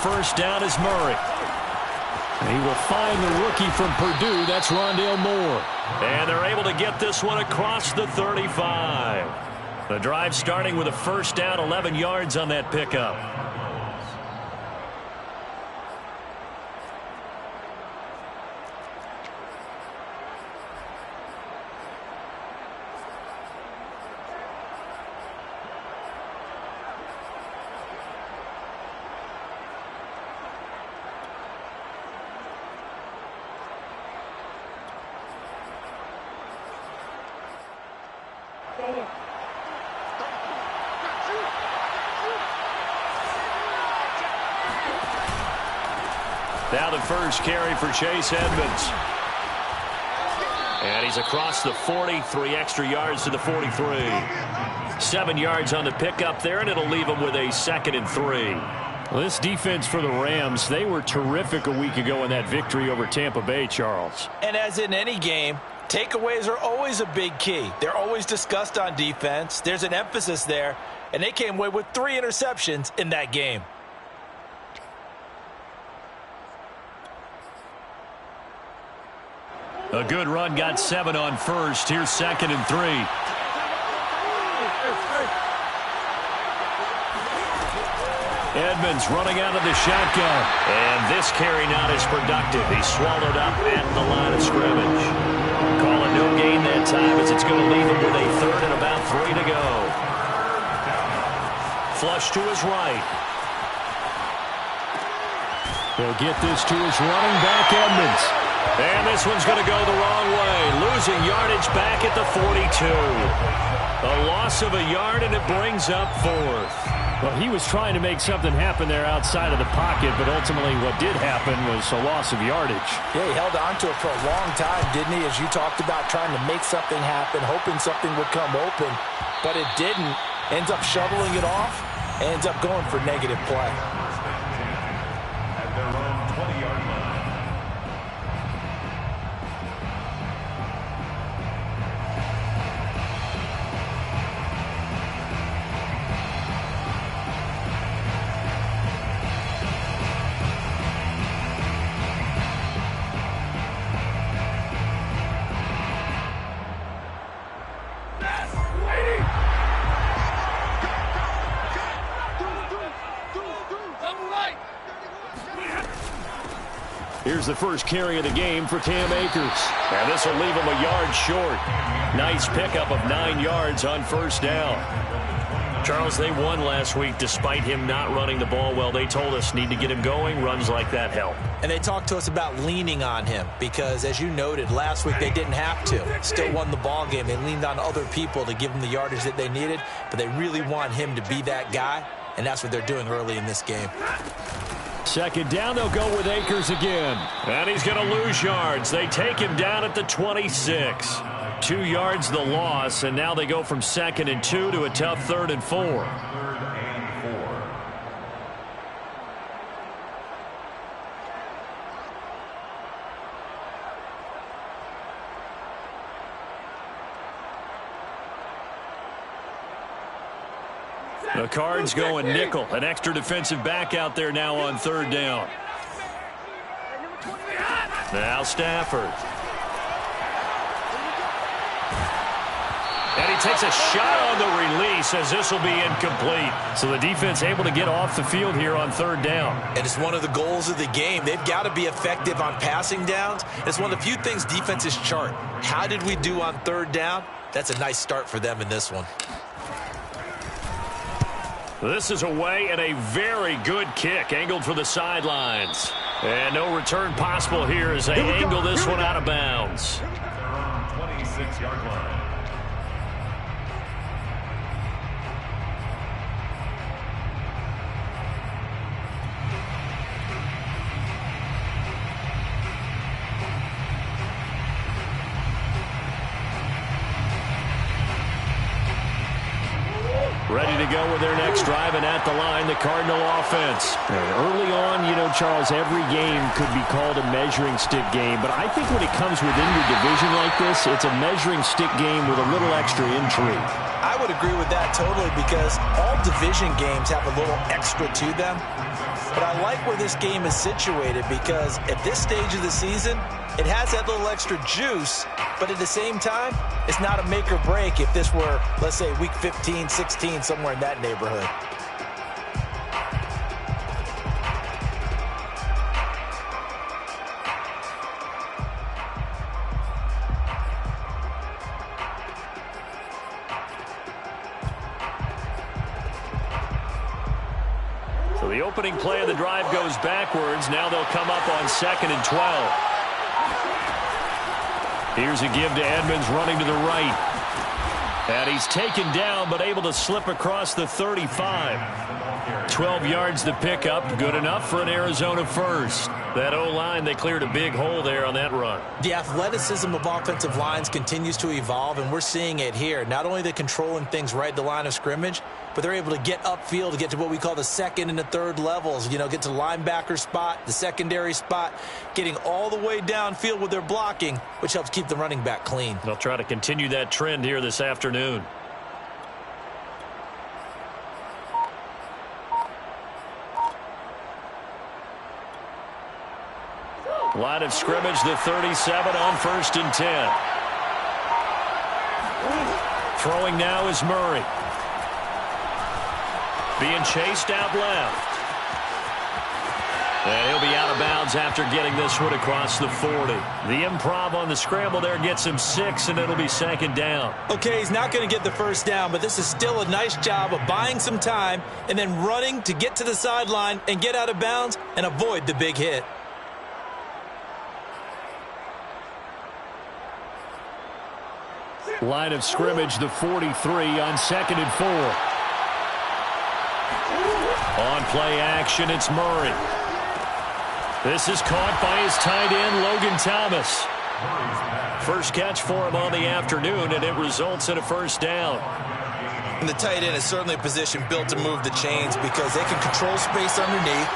first down is Murray. He will find the rookie from Purdue. That's Rondale Moore. And they're able to get this one across the 35. The drive starting with a first down, 11 yards on that pickup. Now the first carry for Chase Edmonds. And he's across the 40, 3 extra yards to the 43. 7 yards on the pickup there, and it'll leave him with a 2nd and 3. Well, this defense for the Rams, they were terrific a week ago in that victory over Tampa Bay, Charles. And as in any game, takeaways are always a big key. They're always discussed on defense. There's an emphasis there, and they came away with 3 interceptions in that game. A good run, got 7 on first. Here's 2nd and 3. Edmonds running out of the shotgun. And this carry not as productive. He's swallowed up at the line of scrimmage. Call it no gain that time as it's going to leave him with a 3rd and about 3 to go. Flush to his right. He'll get this to his running back, Edmonds. And this one's going to go the wrong way. Losing yardage back at the 42. A loss of a yard, and it brings up 4th. Well, he was trying to make something happen there outside of the pocket, but ultimately what did happen was a loss of yardage. Yeah, he held on to it for a long time, didn't he? As you talked about, trying to make something happen, hoping something would come open, but it didn't. Ends up shoveling it off, ends up going for negative play. At their own 20-yard line. Here's the first carry of the game for Cam Akers. And this will leave him a yard short. Nice pickup of 9 yards on first down. Charles, they won last week despite him not running the ball well. They told us need to get him going. Runs like that help. And they talked to us about leaning on him because, as you noted, last week they didn't have to. Still won the ball game. They leaned on other people to give them the yardage that they needed, but they really want him to be that guy, and that's what they're doing early in this game. 2nd down, they'll go with Akers again. And he's going to lose yards. They take him down at the 26. 2 yards the loss, and now they go from 2nd and 2 to a tough 3rd and 4. 3rd and 4. The Cards going nickel. An extra defensive back out there now on 3rd down. Now Stafford. And he takes a shot on the release as this will be incomplete. So the defense able to get off the field here on 3rd down. And it's one of the goals of the game. They've got to be effective on passing downs. It's one of the few things defenses chart. How did we do on 3rd down? That's a nice start for them in this one. This is away and a very good kick angled for the sidelines. And no return possible here as they angle this one out of bounds. 26-yard line. Ready to go with their next drive, and at the line, the Cardinal offense. And early on, you know, Charles, every game could be called a measuring stick game, but I think when it comes within your division like this, it's a measuring stick game with a little extra intrigue. I would agree with that totally because all division games have a little extra to them. But I like where this game is situated because at this stage of the season, it has that little extra juice, but at the same time, it's not a make or break if this were, let's say, week 15, 16, somewhere in that neighborhood. So the opening play of the drive goes backwards. Now they'll come up on 2nd and 12. Here's a give to Edmonds running to the right. And he's taken down but able to slip across the 35. 12 yards to pick up. Good enough for an Arizona first. That O-line, they cleared a big hole there on that run. The athleticism of offensive lines continues to evolve, and we're seeing it here. Not only are they controlling things right at the line of scrimmage, but they're able to get upfield to get to what we call the second and the third levels. You know, get to the linebacker spot, the secondary spot, getting all the way downfield with their blocking, which helps keep the running back clean. They'll try to continue that trend here this afternoon. Line of scrimmage, the 37 on 1st and 10. Throwing now is Murray. Being chased out left. And he'll be out of bounds after getting this one across the 40. The improv on the scramble there gets him 6, and it'll be 2nd down. Okay, he's not going to get the first down, but this is still a nice job of buying some time and then running to get to the sideline and get out of bounds and avoid the big hit. Line of scrimmage, the 43 on 2nd and 4. On play action, it's Murray. This is caught by his tight end, Logan Thomas. First catch for him on the afternoon, and it results in a first down. And the tight end is certainly a position built to move the chains because they can control space underneath.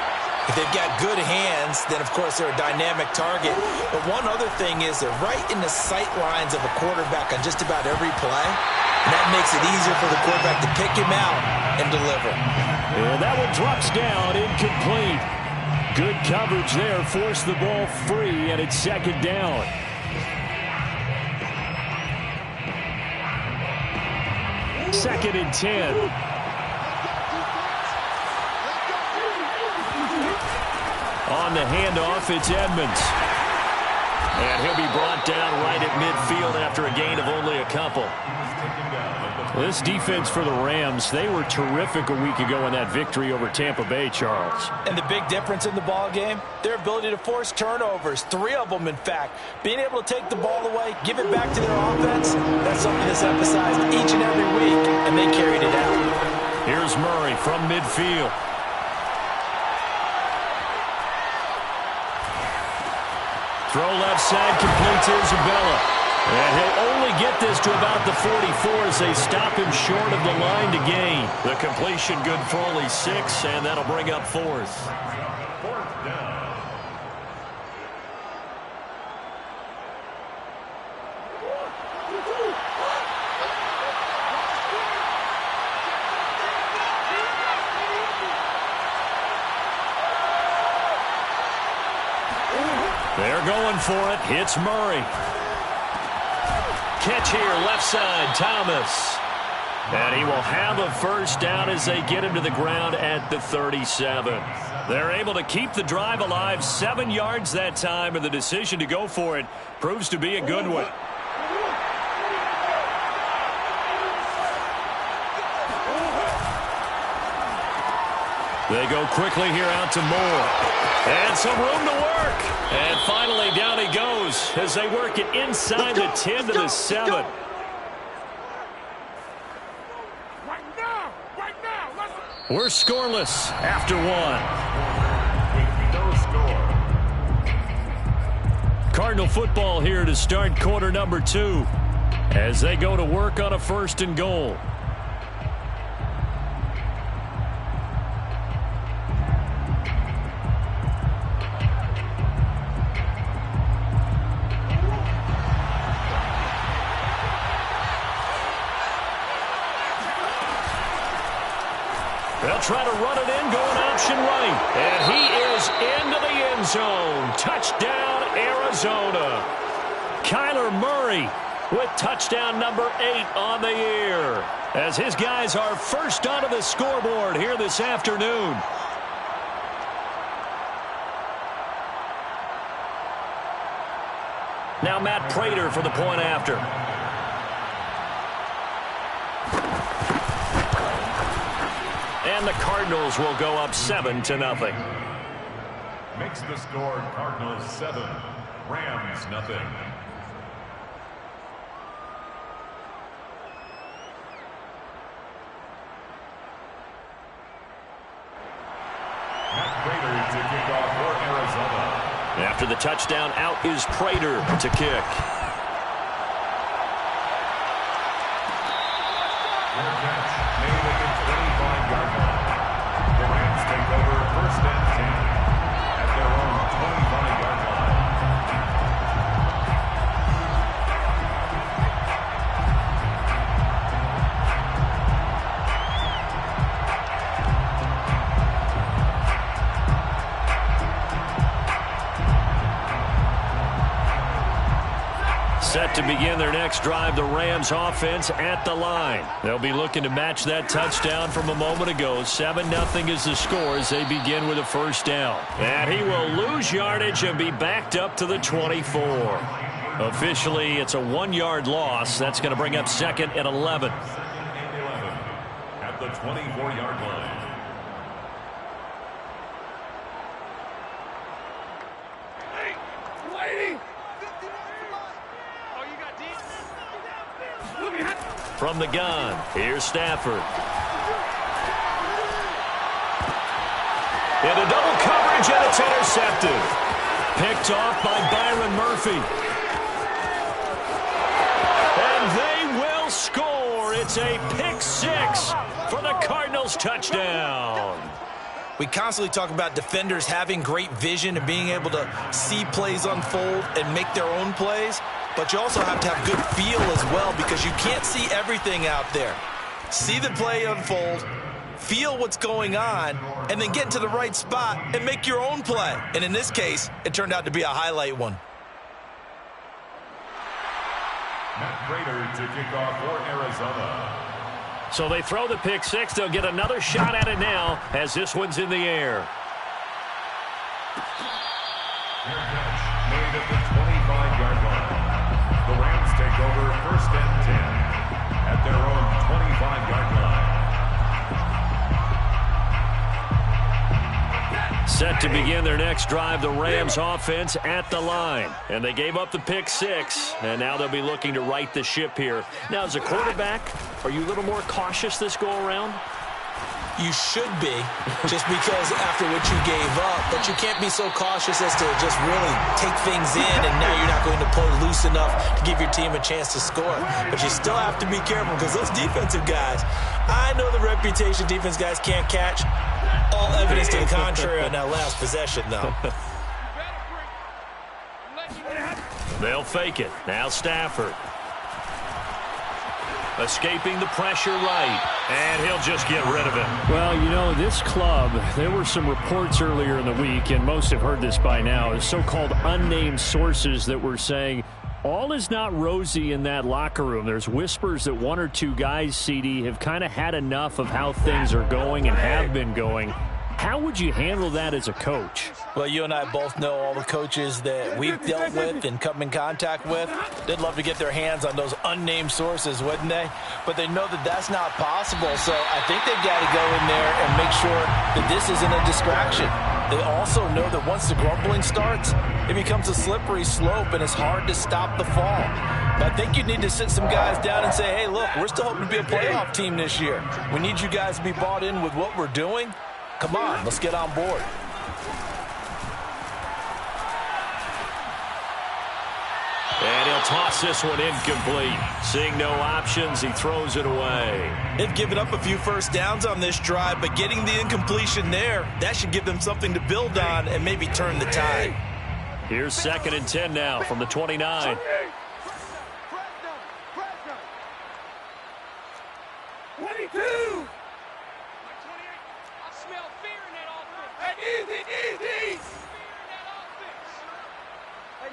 If they've got good hands, then, of course, they're a dynamic target. But one other thing is they're right in the sight lines of a quarterback on just about every play. And that makes it easier for the quarterback to pick him out and deliver. And that one drops down, incomplete. Good coverage there, forced the ball free, and it's 2nd down. Second and 10. On the handoff, it's Edmonds. And he'll be brought down right at midfield after a gain of only a couple. This defense for the Rams, they were terrific a week ago in that victory over Tampa Bay, Charles. And the big difference in the ball game, their ability to force turnovers, 3 of them, in fact. Being able to take the ball away, give it back to their offense, that's something that's emphasized each and every week, and they carried it out. Here's Murray from midfield. Throw left side, complete to Isabella. And he'll only get this to about the 44 as they stop him short of the line to gain. The completion good for only 6, and that'll bring up 4th. 4th down. They're going for it. Hits Murray. Catch here, left side, Thomas. And he will have a first down as they get him to the ground at the 37. They're able to keep the drive alive, 7 yards that time, and the decision to go for it proves to be a good one. They go quickly here out to Moore. And some room to work. And finally down he goes as they work it inside the 10 to the 7. We're scoreless after 1. With no score. Cardinal football here to start quarter number 2 as they go to work on a 1st and goal. They'll try to run it in, going option right. And end zone. Touchdown, Arizona. Kyler Murray with touchdown number 8 on the year, as his guys are first onto the scoreboard here this afternoon. Now Matt Prater for the point after. And the Cardinals will go up 7-0. Makes the score Cardinals 7, Rams nothing. Matt Prater to kick off for Arizona. After the touchdown, out is Prater to kick. Fair catch made at the 25-yard line. The Rams take over first and 10 at their own 25-yard line. Set to begin their next drive, the Rams offense at the line. They'll be looking to match that touchdown from a moment ago. 7-0 is the score as they begin with a first down. And he will lose yardage and be backed up to the 24. Officially, it's a 1-yard loss. That's going to bring up 2nd and 11. At the 24-yard line. From the gun, here's Stafford. Into double coverage, and it's intercepted. Picked off by Byron Murphy. And they will score. It's a pick 6 for the Cardinals touchdown. We constantly talk about defenders having great vision and being able to see plays unfold and make their own plays. But you also have to have good feel as well, because you can't see everything out there. See the play unfold, feel what's going on, and then get into the right spot and make your own play. And in this case, it turned out to be a highlight one. Matt Prater to kick off for Arizona. So they throw the pick 6. They'll get another shot at it now as this one's in the air. Fair catch made at the 25-yard line. The Rams take over first and 10 at their own 25-yard line. Set to begin their next drive, the Rams offense at the line. And they gave up the pick 6, and now they'll be looking to right the ship here. Now, as a quarterback, are you a little more cautious this go-around? You should be, just because after what you gave up, but you can't be so cautious as to just really take things in, and now you're not going to play loose enough to give your team a chance to score. But you still have to be careful, because those defensive guys, I know the reputation defense guys can't catch. All evidence to the contrary on that last possession, though. They'll fake it. Now Stafford. Escaping the pressure right, and he'll just get rid of it. Well, you know, this club, there were some reports earlier in the week, and most have heard this by now, so-called unnamed sources that were saying all is not rosy in that locker room. There's whispers that 1 or 2 guys, CD, have kind of had enough of how things are going and have been going. How would you handle that as a coach? Well, you and I both know all the coaches that we've dealt with and come in contact with. They'd love to get their hands on those unnamed sources, wouldn't they? But they know that that's not possible, so I think they've got to go in there and make sure that this isn't a distraction. They also know that once the grumbling starts, it becomes a slippery slope, and it's hard to stop the fall. But I think you need to sit some guys down and say, hey, look, we're still hoping to be a playoff team this year. We need you guys to be bought in with what we're doing. Come on, let's get on board. And he'll toss this one incomplete. Seeing no options, he throws it away. They've given up a few first downs on this drive, but getting the incompletion there, that should give them something to build on and maybe turn the tide. Here's 2nd and 10 now from the 29.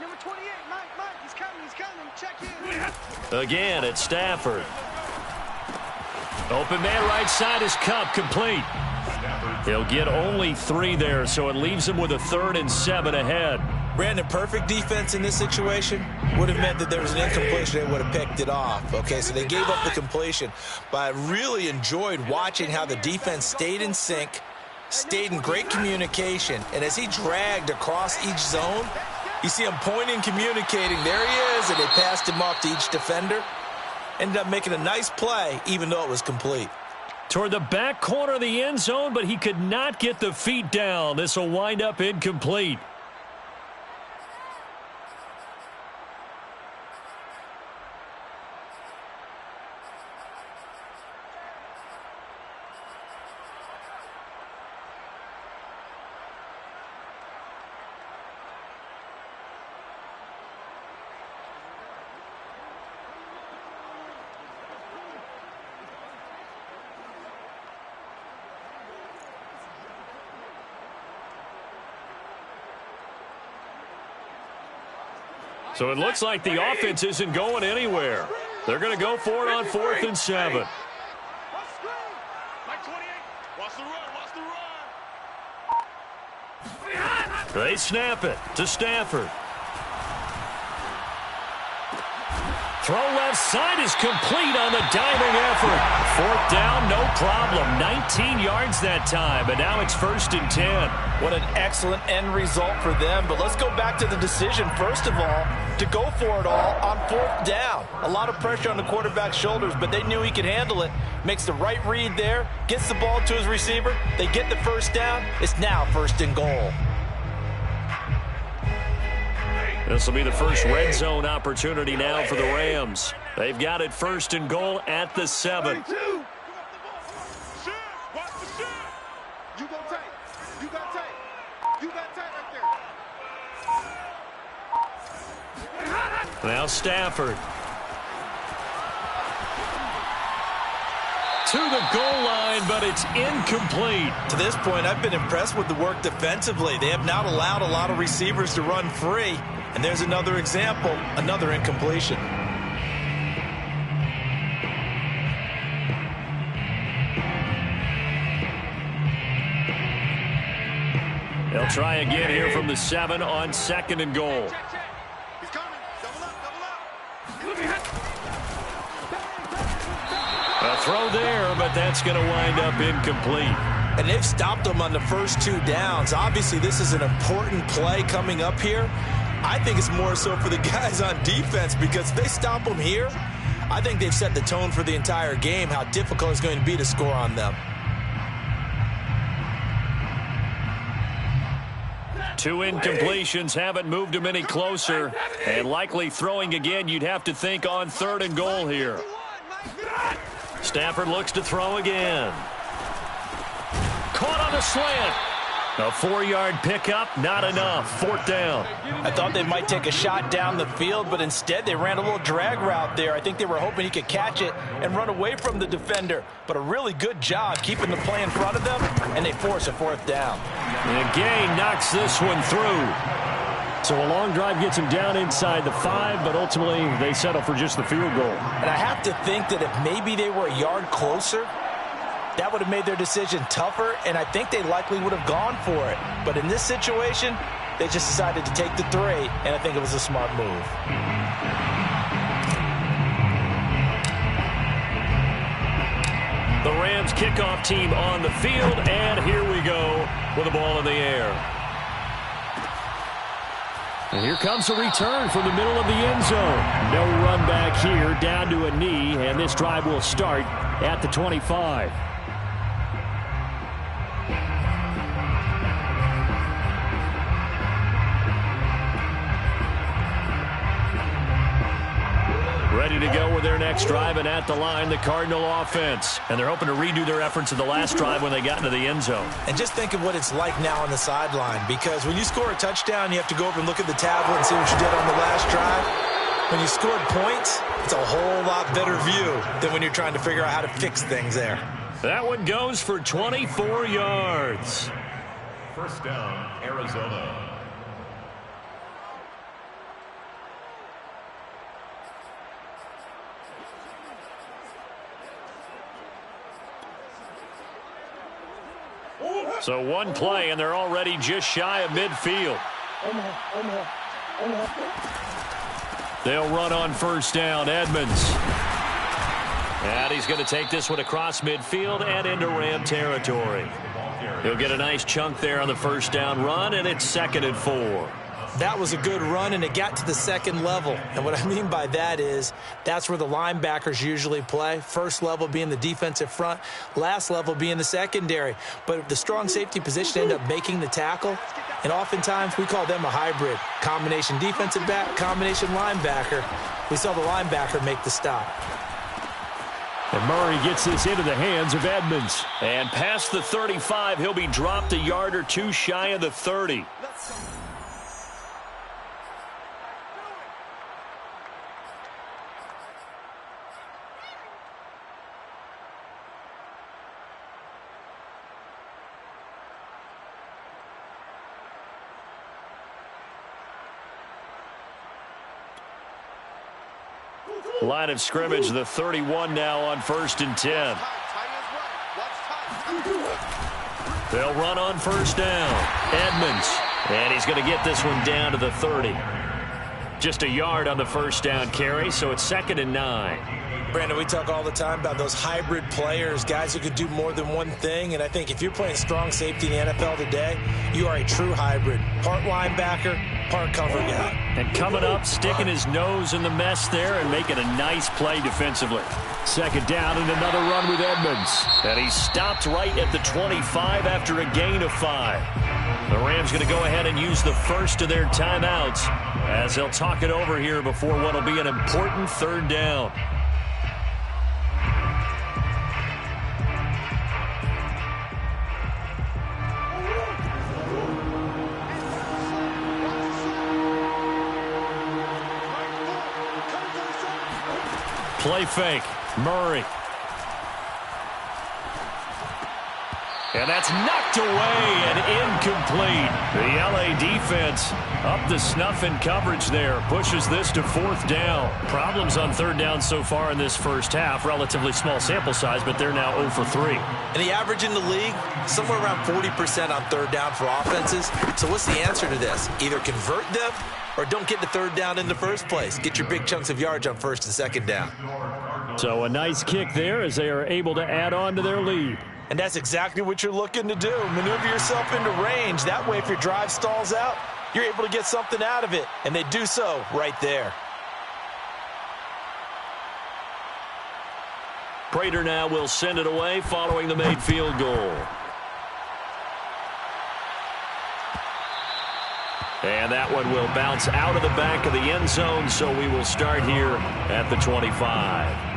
Number 28, Mike, he's coming. Check in. Again, it's Stafford. Open man right side is Kupp, complete. He'll get only 3 there, so it leaves him with a 3rd and 7 ahead. Brandon, perfect defense in this situation would have meant that there was an incompletion. They would have picked it off. Okay, so they gave up the completion. But I really enjoyed watching how the defense stayed in sync, stayed in great communication. And as he dragged across each zone, you see him pointing, communicating. There he is, and they passed him off to each defender. Ended up making a nice play, even though it was complete. Toward the back corner of the end zone, but he could not get the feet down. This will wind up incomplete. So it looks like the offense isn't going anywhere. They're going to go for it on 4th and 7. They snap it to Stafford. Throw left side is complete on the diving effort. 4th down, no problem. 19 yards that time, and now it's 1st and 10. What an excellent end result for them. But let's go back to the decision, first of all, to go for it all on 4th down. A lot of pressure on the quarterback's shoulders, but they knew he could handle it. Makes the right read there, gets the ball to his receiver. They get the 1st down. It's now 1st and goal. This will be the first red zone opportunity now for the Rams. They've got it 1st and goal at the 7. You got tight. You got tight right there. Now Stafford. To the goal line, but it's incomplete. To this point, I've been impressed with the work defensively. They have not allowed a lot of receivers to run free. And there's another example, another incompletion. They'll try again here from the 7 on 2nd and goal. He's coming. Double up. A throw there, but that's going to wind up incomplete. And they've stopped them on the first 2 downs. Obviously, this is an important play coming up here. I think it's more so for the guys on defense, because if they stop them here, I think they've set the tone for the entire game, how difficult it's going to be to score on them. 2 incompletions haven't moved him any closer. And likely throwing again, you'd have to think on 3rd and goal here. Stafford looks to throw again. Caught on the slant. A 4-yard pickup, not enough. 4th down. I thought they might take a shot down the field, but instead they ran a little drag route there. I think they were hoping he could catch it and run away from the defender. But a really good job keeping the play in front of them, and they force a 4th down. And Gay knocks this one through. So a long drive gets him down inside the 5, but ultimately they settle for just the field goal. And I have to think that if maybe they were a yard closer, that would have made their decision tougher, and I think they likely would have gone for it. But in this situation, they just decided to take the 3, and I think it was a smart move. The Rams kickoff team on the field, and here we go with the ball in the air. And here comes a return from the middle of the end zone. No run back here, down to a knee, and this drive will start at the 25. Ready to go with their next drive, and at the line, the Cardinal offense. And they're hoping to redo their efforts of the last drive when they got into the end zone. And just think of what it's like now on the sideline, because when you score a touchdown, you have to go over and look at the tablet and see what you did on the last drive. When you scored points, it's a whole lot better view than when you're trying to figure out how to fix things there. That one goes for 24 yards. 1st down, Arizona. So one play, and they're already just shy of midfield. They'll run on first down. Edmonds. And he's going to take this one across midfield and into Ram territory. He'll get a nice chunk there on the first down run, and it's 2nd and 4. That was a good run, and it got to the second level. And what I mean by that is that's where the linebackers usually play. First level being the defensive front, last level being the secondary. But the strong safety position ended up making the tackle, and oftentimes we call them a hybrid. Combination defensive back, combination linebacker. We saw the linebacker make the stop. And Murray gets this into the hands of Edmonds. And past the 35, he'll be dropped a yard or two shy of the 30. Line of scrimmage, the 31 now on 1st and 10. They'll run on first down. Edmonds. And he's going to get this one down to the 30. Just a yard on the first down carry, so it's 2nd and 9. Brandon, we talk all the time about those hybrid players, guys who could do more than one thing. And I think if you're playing strong safety in the NFL today, you are a true hybrid. Part linebacker, part cover guy. And coming up, sticking his nose in the mess there and making a nice play defensively. 2nd down and another run with Edmonds. And he stopped right at the 25 after a gain of 5. The Rams going to go ahead and use the first of their timeouts as they'll talk it over here before what will be an important 3rd down. Play fake. Murray. And that's knocked away and incomplete. The LA defense up the snuff in coverage there. Pushes this to 4th down. Problems on 3rd down so far in this first half. Relatively small sample size, but they're now 0 for 3. And the average in the league, somewhere around 40% on 3rd down for offenses. So what's the answer to this? Either convert them or don't get the 3rd down in the first place. Get your big chunks of yards on 1st and 2nd down. So a nice kick there as they are able to add on to their lead. And that's exactly what you're looking to do. Maneuver yourself into range. That way, if your drive stalls out, you're able to get something out of it. And they do so right there. Prater now will send it away following the made field goal. And that one will bounce out of the back of the end zone, so we will start here at the 25.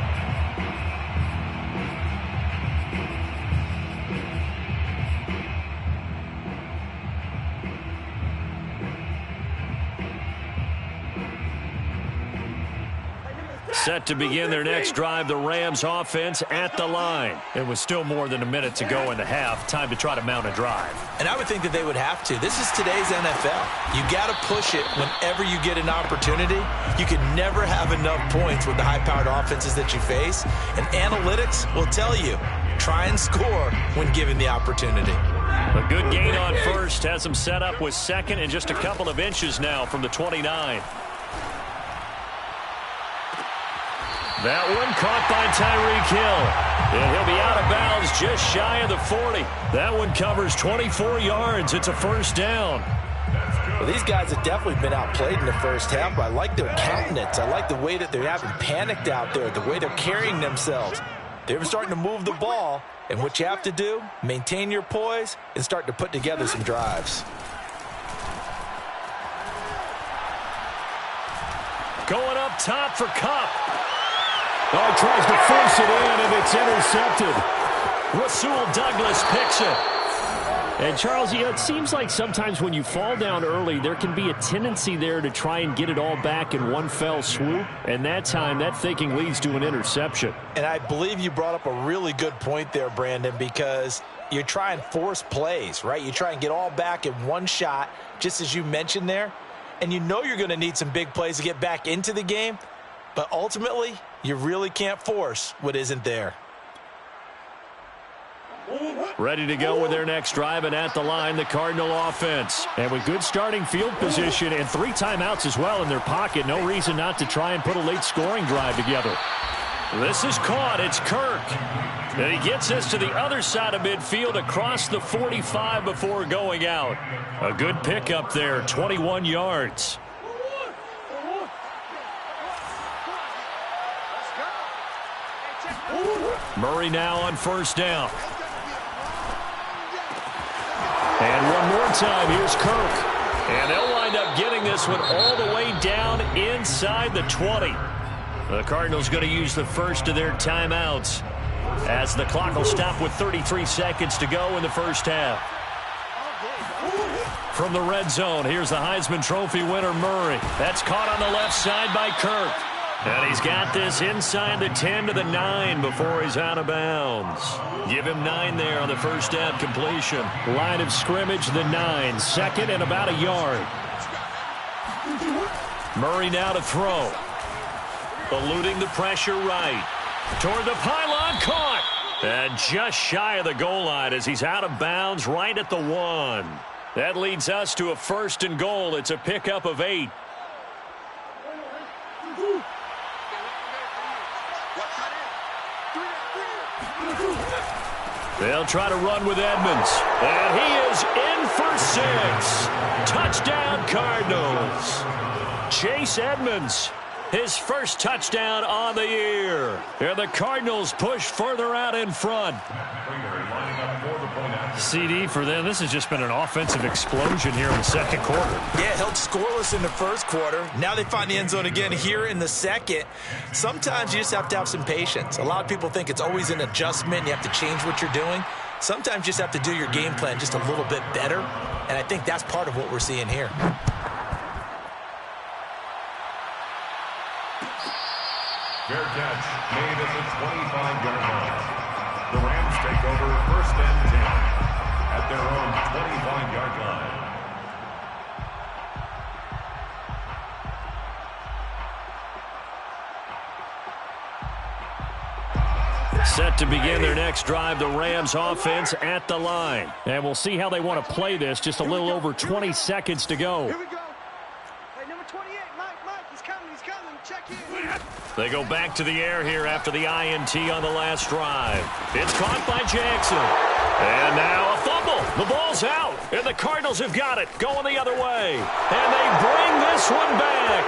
Set to begin their next drive, the Rams offense at the line. It was still more than a minute to go in the half. Time to try to mount a drive. And I would think that they would have to. This is today's NFL. You got to push it whenever you get an opportunity. You can never have enough points with the high-powered offenses that you face. And analytics will tell you, try and score when given the opportunity. A good gain on first has them set up with 2nd and just a couple of inches now from the 29. That one caught by Tyreek Hill. And he'll be out of bounds just shy of the 40. That one covers 24 yards. It's a 1st down. Well, these guys have definitely been outplayed in the first half, but I like their countenance. I like the way that they're having panicked out there, the way they're carrying themselves. They're starting to move the ball, and what you have to do, maintain your poise and start to put together some drives. Going up top for Kupp. Oh, he tries to force it in, and it's intercepted. Rasul Douglas picks it. And, Charles, you know, it seems like sometimes when you fall down early, there can be a tendency there to try and get it all back in one fell swoop. And that time, that thinking leads to an interception. And I believe you brought up a really good point there, Brandon, because you try and force plays, right? You try and get all back in one shot, just as you mentioned there. And you know you're going to need some big plays to get back into the game. But ultimately, you really can't force what isn't there. Ready to go with their next drive, and at the line, the Cardinal offense. And with good starting field position and 3 timeouts as well in their pocket, no reason not to try and put a late scoring drive together. This is caught. It's Kirk. And he gets us to the other side of midfield across the 45 before going out. A good pickup there, 21 yards. Murray now on first down. And one more time, here's Kirk. And they'll wind up getting this one all the way down inside the 20. The Cardinals going to use the first of their timeouts as the clock will stop with 33 seconds to go in the first half. From the red zone, here's the Heisman Trophy winner, Murray. That's caught on the left side by Kirk. And he's got this inside the 10 to the 9 before he's out of bounds. Give him 9 there on the first down completion. Line of scrimmage, the 9. Second and about a yard. Murray now to throw. Eluding the pressure right. Toward the pylon, caught. And just shy of the goal line as he's out of bounds right at the 1. That leads us to a first and goal. It's a pickup of 8. They'll try to run with Edmonds. And he is in for 6. Touchdown, Cardinals. Chase Edmonds, his first touchdown on the year. And the Cardinals push further out in front. CD for them. This has just been an offensive explosion here in the second quarter. Yeah, held scoreless in the first quarter. Now they find the end zone again here in the second. Sometimes you just have to have some patience. A lot of people think it's always an adjustment. You have to change what you're doing. Sometimes you just have to do your game plan just a little bit better. And I think that's part of what we're seeing here. Fair catch made at the 25-yard line. The Rams take over first and 10 at their own 25-yard line. Set to begin their next drive, the Rams offense at the line. And we'll see how they want to play this. Just a little over 20 seconds to go. Here we go. Hey, number 28, Mike, he's coming. Check in. They go back to the air here after the INT on the last drive. It's caught by Jackson. And now a fumble. The ball's out. And the Cardinals have got it. Going the other way. And they bring this one back.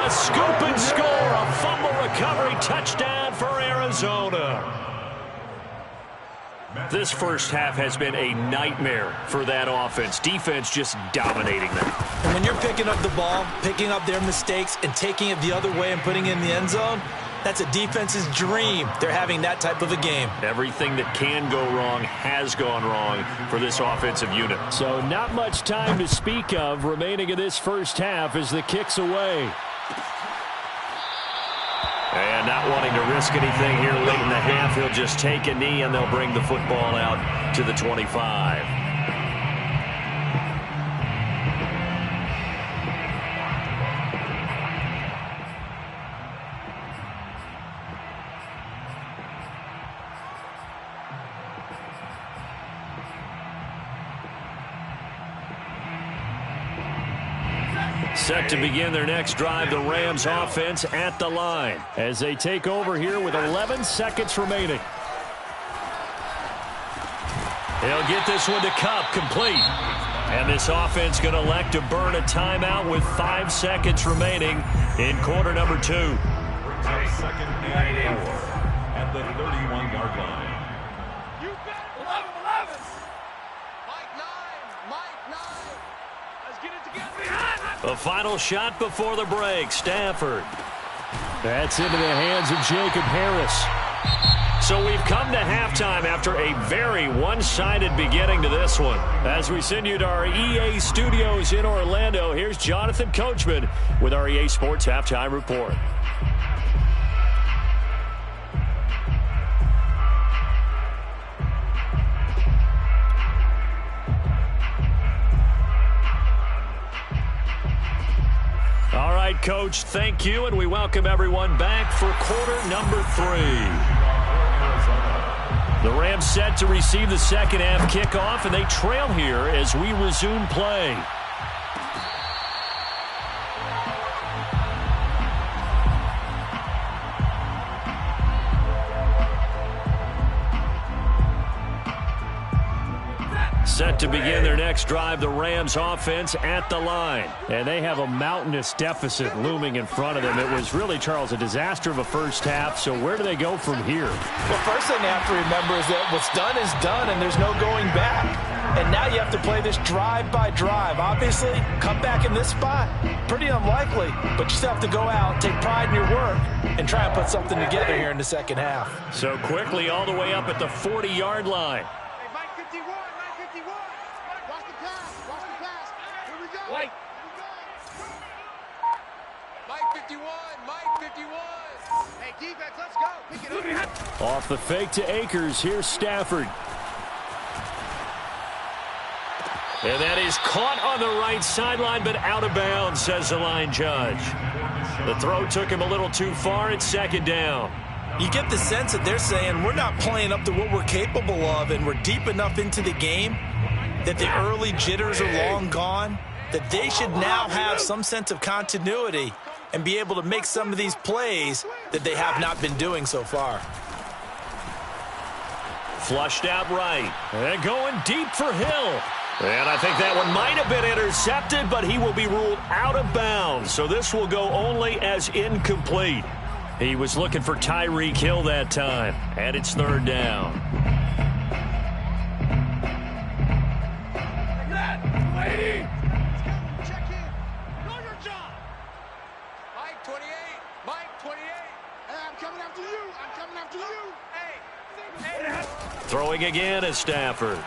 A scoop and score. A fumble recovery touchdown for Arizona. This first half has been a nightmare for that offense. Defense just dominating them. And when you're picking up the ball, picking up their mistakes, and taking it the other way and putting it in the end zone, that's a defense's dream. They're having that type of a game. Everything that can go wrong has gone wrong for this offensive unit. So not much time to speak of remaining in this first half as the kick's away. And not wanting to risk anything here late in the half, he'll just take a knee and they'll bring the football out to the 25. Set to begin their next drive, the Rams offense at the line as they take over here with 11 seconds remaining. They'll get this one to Kupp, complete. And this offense going to elect to burn a timeout with 5 seconds remaining in quarter number 2. Second and 4 at the 31-yard line. You bet. 11. Mike 9. Let's get it together. A final shot before the break. Stafford. That's into the hands of Jacob Harris. So we've come to halftime after a very one-sided beginning to this one. As we send you to our EA studios in Orlando, here's Jonathan Coachman with our EA Sports Halftime Report. All right, Coach, thank you, and we welcome everyone back for quarter number 3. The Rams set to receive the second half kickoff, and they trail here as we resume play. Set to begin their next drive, the Rams offense at the line. And they have a mountainous deficit looming in front of them. It was really, Charles, a disaster of a first half. So where do they go from here? Well, first thing they have to remember is that what's done is done, and there's no going back. And now you have to play this drive by drive. Obviously, come back in this spot, pretty unlikely. But you still have to go out, take pride in your work, and try and put something together here in the second half. So quickly all the way up at the 40-yard line. Hey, Mike 51, Mike 51. Watch the pass, watch the pass. Here we go. Mike. Mike 51, Mike 51. Hey, defense, let's go. Pick it up. Off the fake to Akers. Here's Stafford. And that is caught on the right sideline, but out of bounds, says the line judge. The throw took him a little too far. It's second down. You get the sense that they're saying we're not playing up to what we're capable of, and we're deep enough into the game that the early jitters are long gone, that they should now have some sense of continuity and be able to make some of these plays that they have not been doing so far. Flushed out right. And going deep for Hill. And I think that one might have been intercepted, but he will be ruled out of bounds. So this will go only as incomplete. He was looking for Tyreek Hill that time. And it's third down. Lady. Check in. Know your job. Mike 28, Mike 28. Hey, I'm coming after you. I'm coming after you. Hey. Throwing again is Stafford.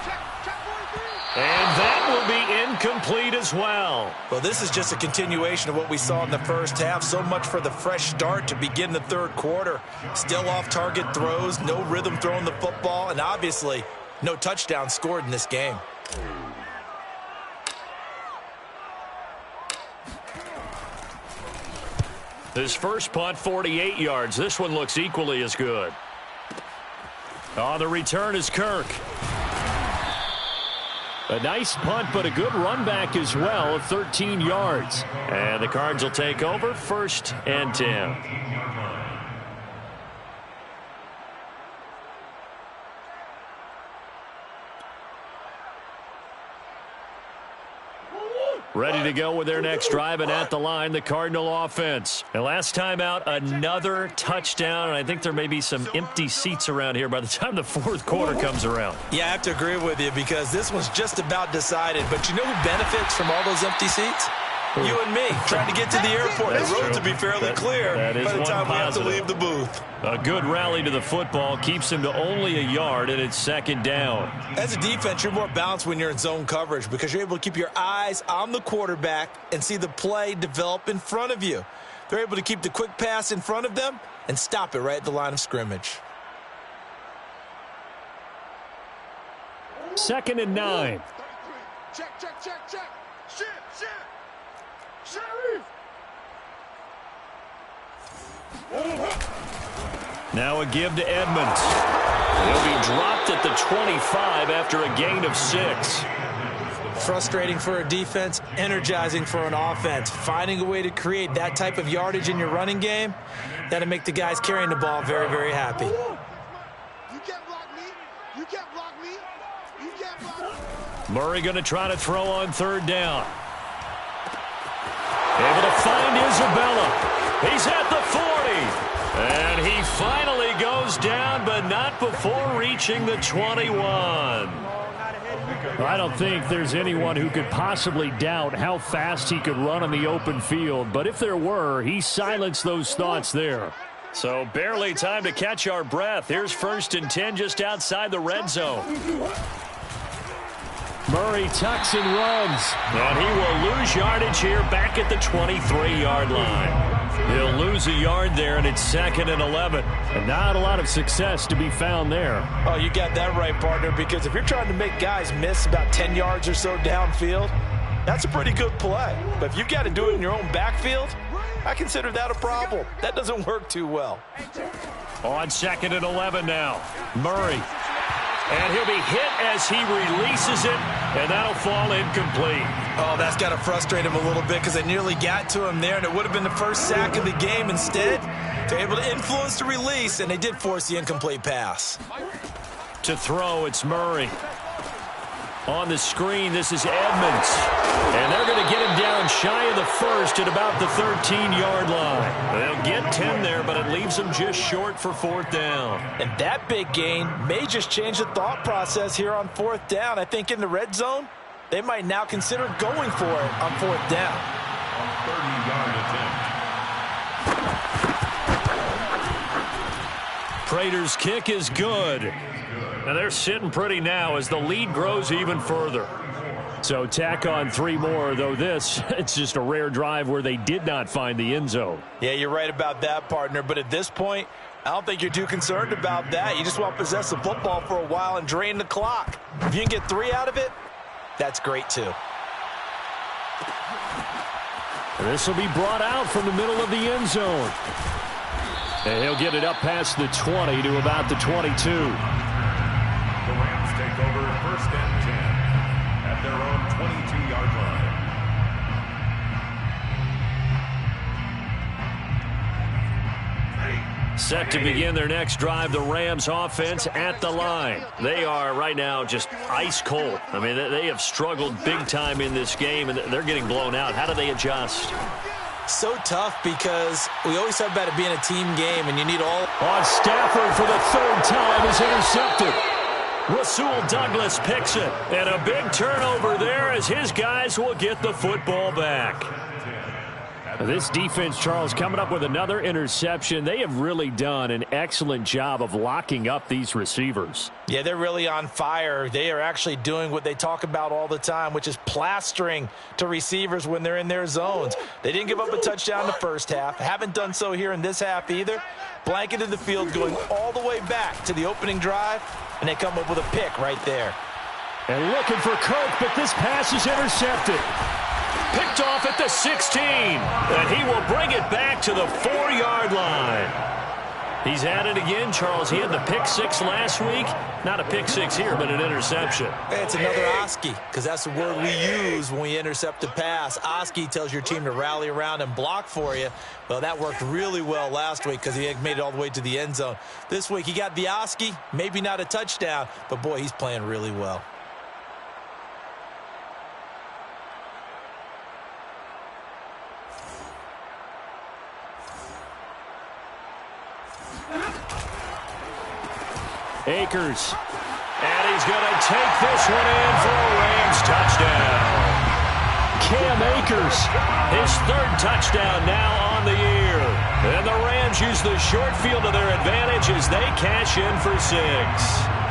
Check 43. And that will be incomplete as well. Well, this is just a continuation of what we saw in the first half. So much for the fresh start to begin the third quarter. Still off-target throws, no rhythm throwing the football, and obviously no touchdown scored in this game. His first punt, 48 yards. This one looks equally as good. On the return is Kirk. A nice punt, but a good run back as well of 13 yards. And the Cards will take over, 1st and 10. Ready to go with their next drive, and at the line, the Cardinal offense. And last time out, another touchdown, and I think there may be some empty seats around here by the time the fourth quarter comes around. Yeah, I have to agree with you because this one's just about decided. But you know who benefits from all those empty seats? You and me, trying to get to the airport. The road to be fairly clear by the time we have to leave the booth. A good rally to the football keeps him to only a yard, and it's second down. As a defense, you're more balanced when you're in zone coverage because you're able to keep your eyes on the quarterback and see the play develop in front of you. They're able to keep the quick pass in front of them and stop it right at the line of scrimmage. 2nd and 9. Check. Shit. Now a give to Edmonds. He'll be dropped at the 25 after a gain of 6. Frustrating for a defense, energizing for an offense. Finding a way to create that type of yardage in your running game, that'll make the guys carrying the ball very, very happy. You can't block me. You can't block me. You can't block me. Murray going to try to throw on 3rd down. Able to find Isabella. He's at the 40. And he finally goes down, but not before reaching the 21. I don't think there's anyone who could possibly doubt how fast he could run on the open field. But if there were, he silenced those thoughts there. So barely time to catch our breath. Here's 1st and 10 just outside the red zone. Murray tucks and runs. And he will lose yardage here back at the 23-yard line. He'll lose a yard there, and it's 2nd and 11. And not a lot of success to be found there. Oh, you got that right, partner, because if you're trying to make guys miss about 10 yards or so downfield, That's a pretty good play. But if you've got to do it in your own backfield, I consider that a problem. That doesn't work too well. On 2nd and 11 now. Murray. And he'll be hit as he releases it, and that'll fall incomplete. Oh, that's got to frustrate him a little bit because they nearly got to him there, and it would have been the first sack of the game. Instead, they're able to influence the release, and they did force the incomplete pass. To throw, it's Murray. On the screen, this is Edmonds. And they're going to get him down shy of the first at about the 13-yard line. They'll get 10 there, but it leaves them just short for 4th down. And that big gain may just change the thought process here on 4th down. I think in the red zone, they might now consider going for it on 4th down. 30-yard attempt. Prater's kick is good. And they're sitting pretty now as the lead grows even further. So tack on 3 more, though this, it's just a rare drive where they did not find the end zone. Yeah, you're right about that, partner. But at this point, I don't think you're too concerned about that. You just want to possess the football for a while and drain the clock. If you can get 3 out of it, that's great too. This will be brought out from the middle of the end zone. And he'll get it up past the 20 to about the 22. The Rams take over 1st and 10 at their own 22-yard line. Set to begin their next drive, the Rams offense at the line. They are right now just ice cold. I mean, they have struggled big time in this game, and they're getting blown out. How do they adjust? So tough because we always talk about it being a team game, and you need all. On Stafford for the 3rd time is intercepted. Rasul Douglas picks it, and a big turnover there as his guys will get the football back. This defense, Charles, coming up with another interception. They have really done an excellent job of locking up these receivers. Yeah, they're really on fire. They are actually doing what they talk about all the time, which is plastering to receivers when they're in their zones. They didn't give up a touchdown in the first half. Haven't done so here in this half either. Blanketed the field going all the way back to the opening drive, and they come up with a pick right there. And looking for Kirk, but this pass is intercepted. Picked off at the 16, and he will bring it back to the 4-yard line. He's at it again, Charles. He had the pick 6 last week. Not a pick 6 here, but an interception. It's another Oski, because that's the word we use when we intercept a pass. Oski tells your team to rally around and block for you. Well, that worked really well last week because he had made it all the way to the end zone. This week, he got the Oski, maybe not a touchdown, but, boy, he's playing really well. Akers. And he's going to take this one in for a Rams touchdown. Cam Akers, his 3rd touchdown now on the year. And the Rams use the short field to their advantage as they cash in for 6.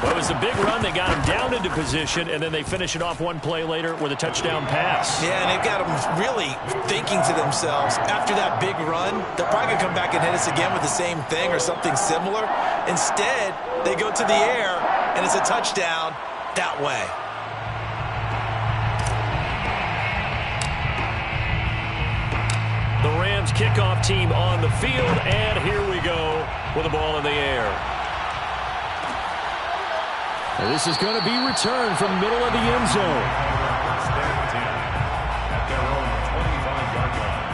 Well, it was a big run. They got him down into position, and then they finish it off one play later with a touchdown pass. Yeah, and they've got them really thinking to themselves, after that big run, they're probably going to come back and hit us again with the same thing or something similar. Instead, they go to the air, and it's a touchdown that way. The Rams kickoff team on the field, and here we go with the ball in the air. And this is going to be returned from middle of the end zone. 1st and 10 at their own 25-yard line.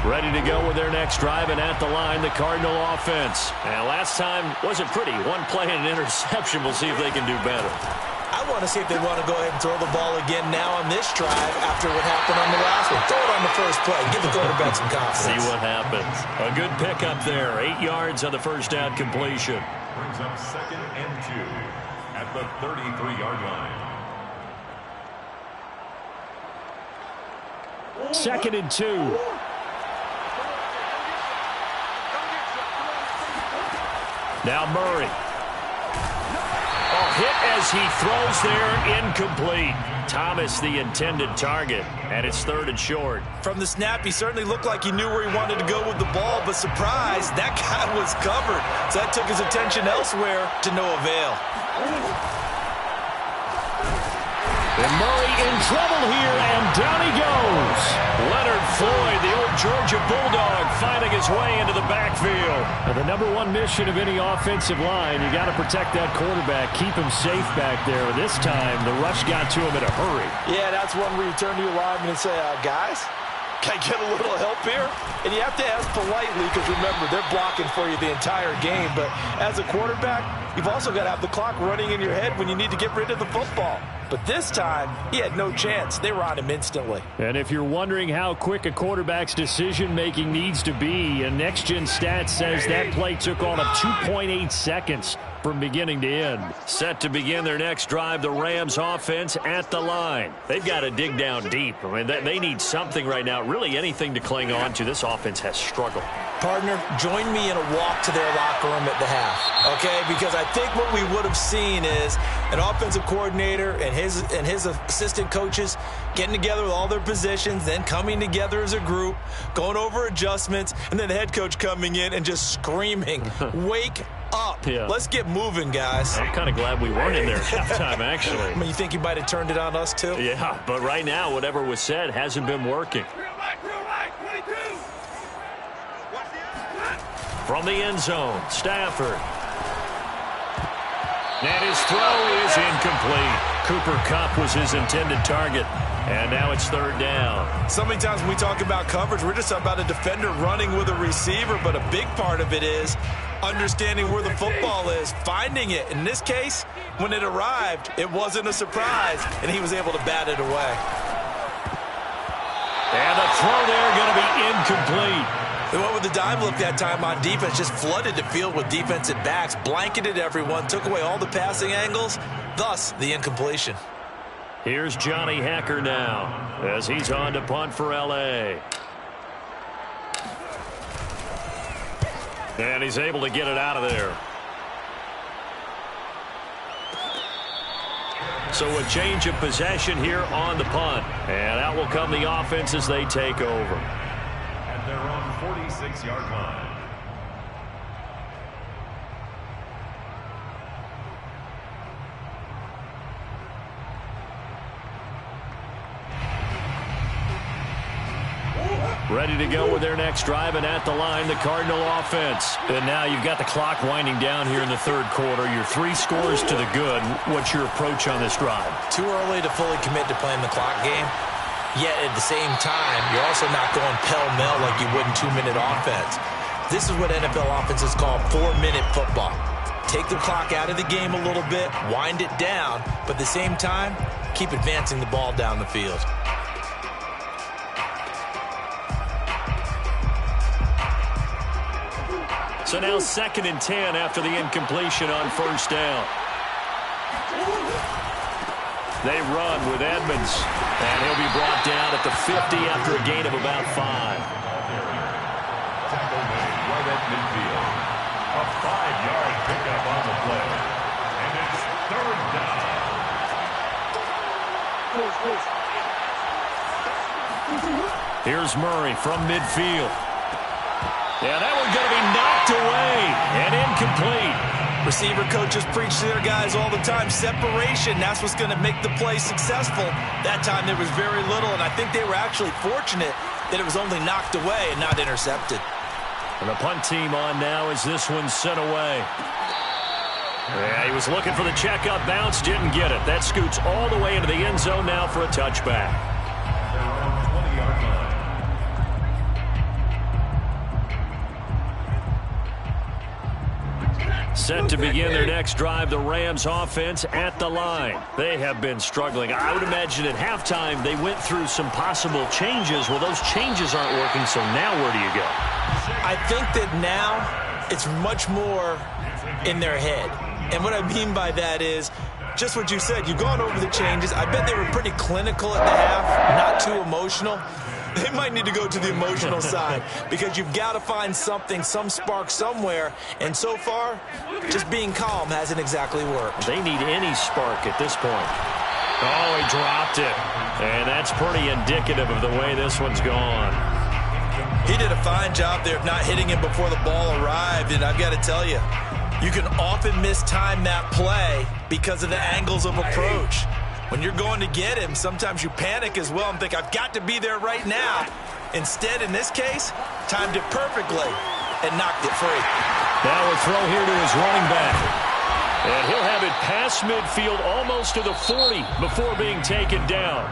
Ready to go with their next drive, and at the line, the Cardinal offense. And last time wasn't pretty. One play and an interception. We'll see if they can do better. I want to see if they want to go ahead and throw the ball again now on this drive after what happened on the last one. Throw it on the first play. Give the quarterback some confidence. See what happens. A good pickup there. 8 yards on the first down completion. Brings up 2nd and 2 at the 33-yard line. 2nd and 2. Now Murray. Oh, hit as he throws there, incomplete. Thomas, the intended target, and it's 3rd and short. From the snap, he certainly looked like he knew where he wanted to go with the ball, but surprise, that guy was covered. So that took his attention elsewhere to no avail. And Murray in trouble here, and down he goes. Leonard Floyd, the old Georgia Bulldog, finding his way into the backfield. And the #1 mission of any offensive line, you got to protect that quarterback, keep him safe back there. This time, the rush got to him in a hurry. Yeah, that's one where you turn to your lineman and say, guys, can I get a little help here? And you have to ask politely because, remember, they're blocking for you the entire game. But as a quarterback, you've also got to have the clock running in your head when you need to get rid of the football. But this time, he had no chance. They were on him instantly. And if you're wondering how quick a quarterback's decision-making needs to be, a next-gen stat says that play took all of 2.8 seconds from beginning to end. Set to begin their next drive, the Rams offense at the line. They've got to dig down deep. I mean, they need something right now, really anything to cling on to. This offense has struggled. Partner, join me in a walk to their locker room at the half, okay? Because I think what we would have seen is an offensive coordinator and his assistant coaches getting together with all their positions, then coming together as a group, going over adjustments, and then the head coach coming in and just screaming, wake up. Yeah. Let's get moving, guys. I'm kind of glad we weren't in there at halftime, actually. I mean, you think he might have turned it on us, too? Yeah, but right now, whatever was said hasn't been working. From the end zone, Stafford. And his throw is incomplete. Cooper Kupp was his intended target. And now it's 3rd down. So many times when we talk about coverage, we're just about a defender running with a receiver, but a big part of it is understanding where the football is, finding it. In this case, when it arrived, it wasn't a surprise, and he was able to bat it away. And the throw there going to be incomplete. They went with the dime look that time on defense, just flooded the field with defensive backs, blanketed everyone, took away all the passing angles, thus the incompletion. Here's Johnny Hekker now as he's on to punt for L.A. And he's able to get it out of there. So a change of possession here on the punt. And out will come the offense as they take over. At their own 46-yard line. Ready to go with their next drive, and at the line, the Cardinal offense. And now you've got the clock winding down here in the 3rd quarter. Your 3 scores to the good. What's your approach on this drive? Too early to fully commit to playing the clock game. Yet at the same time, you're also not going pell-mell like you would in 2-minute offense. This is what NFL offenses call 4-minute football. Take the clock out of the game a little bit, wind it down, but at the same time, keep advancing the ball down the field. So now 2nd and 10 after the incompletion on 1st down. They run with Edmonds, and he'll be brought down at the 50 after a gain of about 5. Tackle made right at midfield. A 5-yard pickup on the play. And it's 3rd down. Here's Murray from midfield. Yeah, that one's going to be knocked away and incomplete. Receiver coaches preach to their guys all the time. Separation, that's what's going to make the play successful. That time there was very little, and I think they were actually fortunate that it was only knocked away and not intercepted. And the punt team on now as this one's sent away. Yeah, he was looking for the checkup bounce, didn't get it. That scoots all the way into the end zone now for a touchback. Their own 20-yard line. Set to begin their next drive, the Rams offense at the line. They have been struggling. I would imagine at halftime they went through some possible changes. Well, those changes aren't working, so now where do you go? I think that now it's much more in their head. And what I mean by that is just what you said. You've gone over the changes. I bet they were pretty clinical at the half, not too emotional. they might need to go to the emotional side because you've got to find something, some spark somewhere. And so far, just being calm hasn't exactly worked. They need any spark at this point. Oh, he dropped it. And that's pretty indicative of the way this one's gone. He did a fine job there of not hitting him before the ball arrived. And I've got to tell you, you can often mistime that play because of the angles of approach. When you're going to get him, sometimes you panic as well and think, I've got to be there right now. Instead, in this case, timed it perfectly and knocked it free. Now a throw here to his running back. And he'll have it past midfield almost to the 40 before being taken down.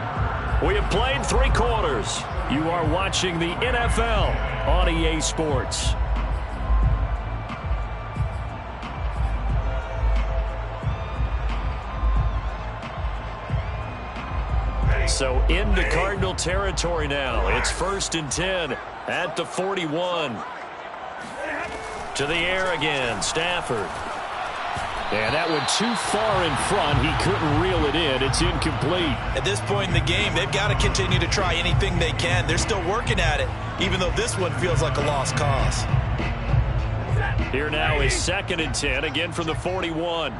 We have played 3 quarters. You are watching the NFL on EA Sports. So into Cardinal territory now. It's 1st and 10 at the 41. To the air again, Stafford. And that went too far in front. He couldn't reel it in. It's incomplete. At this point in the game, they've got to continue to try anything they can. They're still working at it, even though this one feels like a lost cause. Here now is 2nd and 10, again from the 41.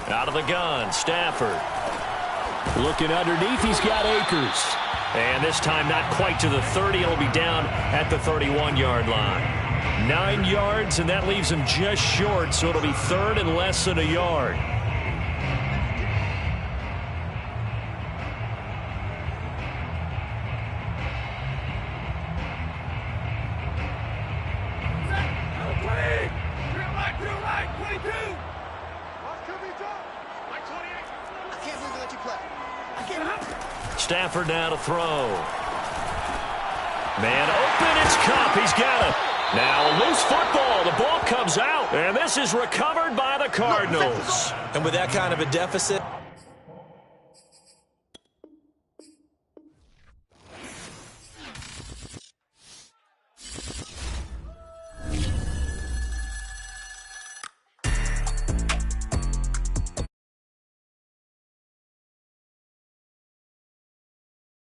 Out of the gun, Stafford. Looking underneath, he's got Akers. And this time not quite to the 30. It'll be down at the 31-yard line. 9 yards, and that leaves him just short, so it'll be 3rd and less than a yard. Stafford now to throw. Man open, it's Kupp. He's got it. Now a loose football. The ball comes out, and this is recovered by the Cardinals. And with that kind of a deficit,